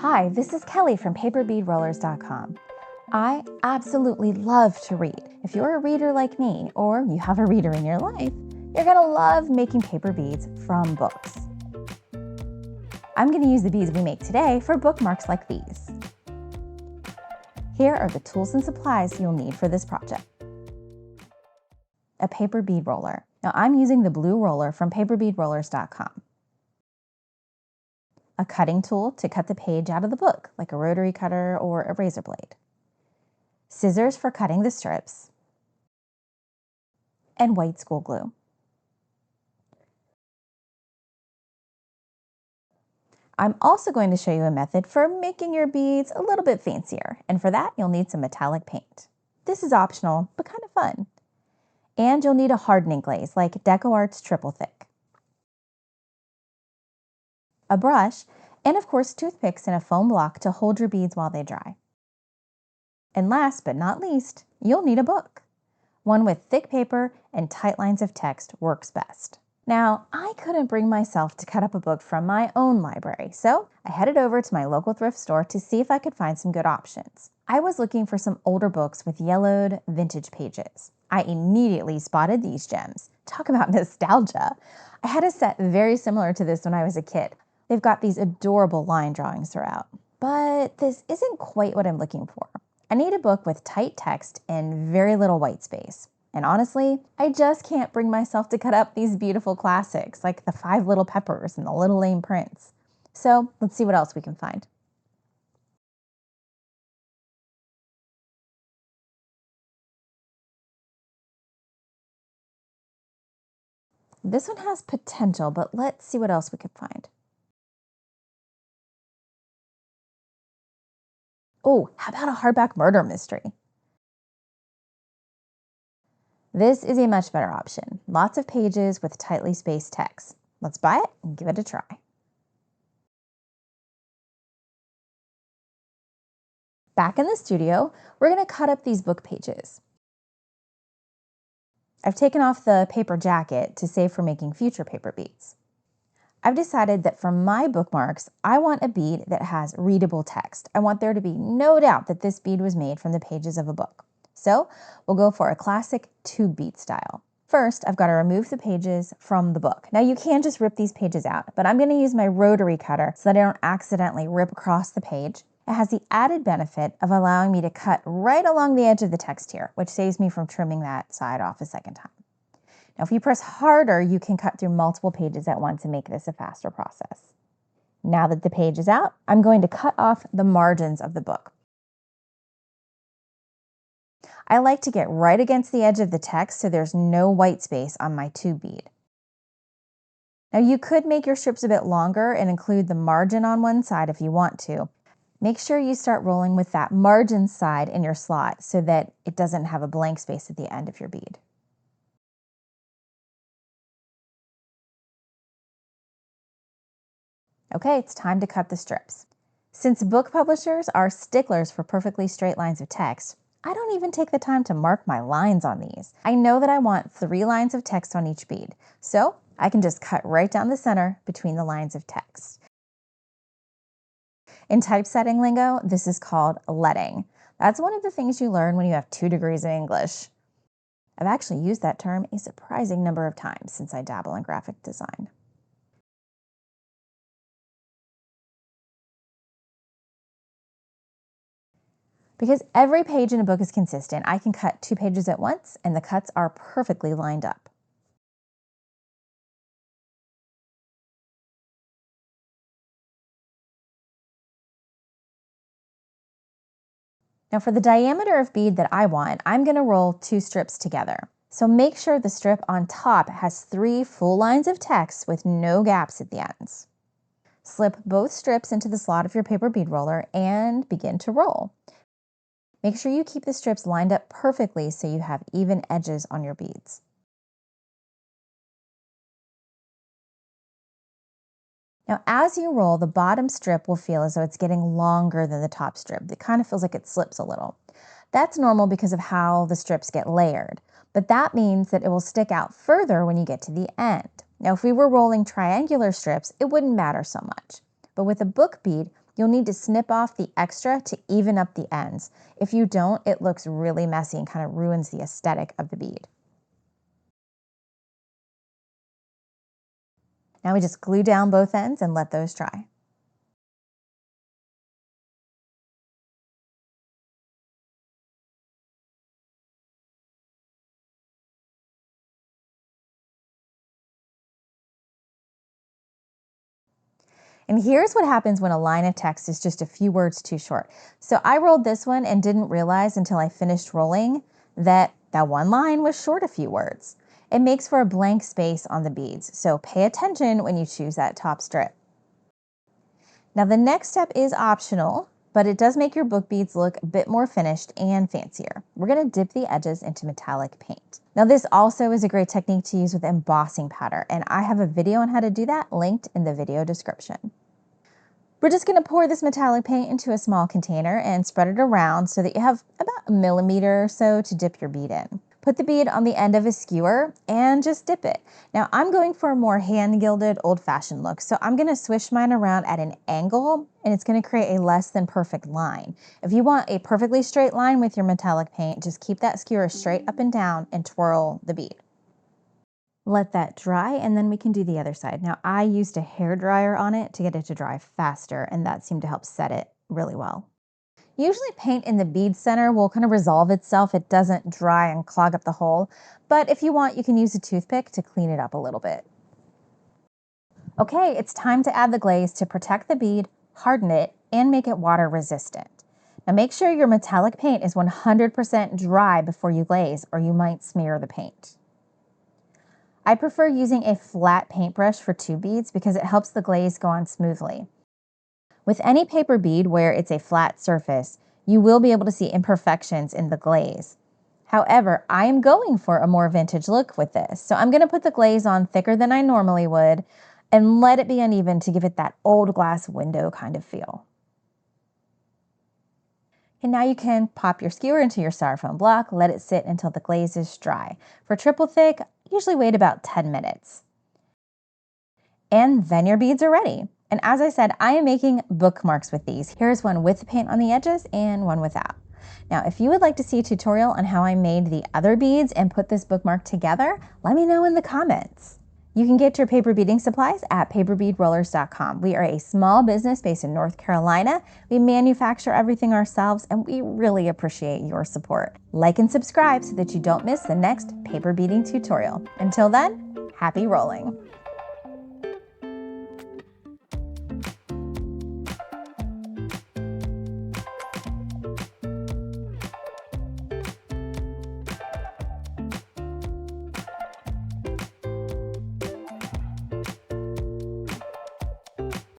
Hi, this is Kelly from paperbeadrollers.com. I absolutely love to read. If you're a reader like me, or you have a reader in your life, you're gonna love making paper beads from books. I'm gonna use the beads we make today for bookmarks like these. Here are the tools and supplies you'll need for this project. A paper bead roller. Now I'm using the blue roller from paperbeadrollers.com. A cutting tool to cut the page out of the book, like a rotary cutter or a razor blade. Scissors for cutting the strips. And white school glue. I'm also going to show you a method for making your beads a little bit fancier, and for that you'll need some metallic paint. This is optional, but kind of fun. And you'll need a hardening glaze like DecoArt's Triple Thick. A brush, and of course toothpicks and a foam block to hold your beads while they dry. And last but not least, you'll need a book. One with thick paper and tight lines of text works best. Now, I couldn't bring myself to cut up a book from my own library, so I headed over to my local thrift store to see if I could find some good options. I was looking for some older books with yellowed vintage pages. I immediately spotted these gems. Talk about nostalgia. I had a set very similar to this when I was a kid. They've got these adorable line drawings throughout. But this isn't quite what I'm looking for. I need a book with tight text and very little white space. And honestly, I just can't bring myself to cut up these beautiful classics like The Five Little Peppers and The Little Lame Prince. So let's see what else we can find. This one has potential, but let's see what else we can find. Oh, how about a hardback murder mystery? This is a much better option. Lots of pages with tightly spaced text. Let's buy it and give it a try. Back in the studio, we're going to cut up these book pages. I've taken off the paper jacket to save for making future paper beads. I've decided that for my bookmarks, I want a bead that has readable text. I want there to be no doubt that this bead was made from the pages of a book. So we'll go for a classic tube bead style. First, I've got to remove the pages from the book. Now you can just rip these pages out, but I'm going to use my rotary cutter so that I don't accidentally rip across the page. It has the added benefit of allowing me to cut right along the edge of the text here, which saves me from trimming that side off a second time. Now, if you press harder, you can cut through multiple pages at once and make this a faster process. Now that the page is out, I'm going to cut off the margins of the book. I like to get right against the edge of the text so there's no white space on my tube bead. Now you could make your strips a bit longer and include the margin on one side if you want to. Make sure you start rolling with that margin side in your slot so that it doesn't have a blank space at the end of your bead. Okay, it's time to cut the strips. Since book publishers are sticklers for perfectly straight lines of text, I don't even take the time to mark my lines on these. I know that I want 3 lines of text on each bead, so I can just cut right down the center between the lines of text. In typesetting lingo, this is called leading. That's one of the things you learn when you have 2 degrees in English. I've actually used that term a surprising number of times since I dabble in graphic design. Because every page in a book is consistent, I can cut 2 pages at once and the cuts are perfectly lined up. Now for the diameter of bead that I want, I'm going to roll 2 strips together. So make sure the strip on top has 3 full lines of text with no gaps at the ends. Slip both strips into the slot of your paper bead roller and begin to roll. Make sure you keep the strips lined up perfectly so you have even edges on your beads. Now, as you roll, the bottom strip will feel as though it's getting longer than the top strip. It kind of feels like it slips a little. That's normal because of how the strips get layered, but that means that it will stick out further when you get to the end. Now, if we were rolling triangular strips, it wouldn't matter so much. But with a book bead, you'll need to snip off the extra to even up the ends. If you don't, it looks really messy and kind of ruins the aesthetic of the bead. Now we just glue down both ends and let those dry. And here's what happens when a line of text is just a few words too short. So I rolled this one and didn't realize until I finished rolling that that one line was short a few words. It makes for a blank space on the beads, so pay attention when you choose that top strip. Now the next step is optional, but it does make your book beads look a bit more finished and fancier. We're going to dip the edges into metallic paint. Now this also is a great technique to use with embossing powder, and I have a video on how to do that linked in the video description. We're just going to pour this metallic paint into a small container and spread it around so that you have about 1 millimeter or so to dip your bead in. Put the bead on the end of a skewer and just dip it. Now I'm going for a more hand-gilded, old-fashioned look, so I'm going to swish mine around at an angle, and it's going to create a less than perfect line. If you want a perfectly straight line with your metallic paint, just keep that skewer straight up and down and twirl the bead. Let that dry, and then we can do the other side. Now I used a hair dryer on it to get it to dry faster, and that seemed to help set it really well. Usually paint in the bead center will kind of resolve itself. It doesn't dry and clog up the hole, but if you want, you can use a toothpick to clean it up a little bit. Okay, it's time to add the glaze to protect the bead, harden it, and make it water resistant. Now make sure your metallic paint is 100% dry before you glaze, or you might smear the paint. I prefer using a flat paintbrush for 2 beads because it helps the glaze go on smoothly. With any paper bead where it's a flat surface, you will be able to see imperfections in the glaze. However, I am going for a more vintage look with this, so I'm going to put the glaze on thicker than I normally would and let it be uneven to give it that old glass window kind of feel. And now you can pop your skewer into your styrofoam block, let it sit until the glaze is dry. For triple thick, usually wait about 10 minutes. And then your beads are ready. And as I said, I am making bookmarks with these. Here's one with paint on the edges and one without. Now, if you would like to see a tutorial on how I made the other beads and put this bookmark together, let me know in the comments. You can get your paper beading supplies at paperbeadrollers.com. We are a small business based in North Carolina. We manufacture everything ourselves, and we really appreciate your support. Like and subscribe so that you don't miss the next paper beading tutorial. Until then, happy rolling.